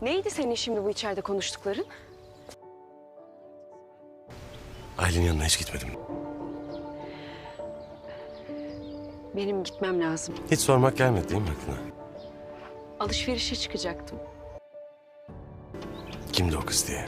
Neydi senin şimdi bu içeride konuştukların? Aylin'in yanına hiç gitmedim. Benim gitmem lazım. Hiç sormak gelmedi değil mi aklına? Alışverişe çıkacaktım. Kimdi o kız diye?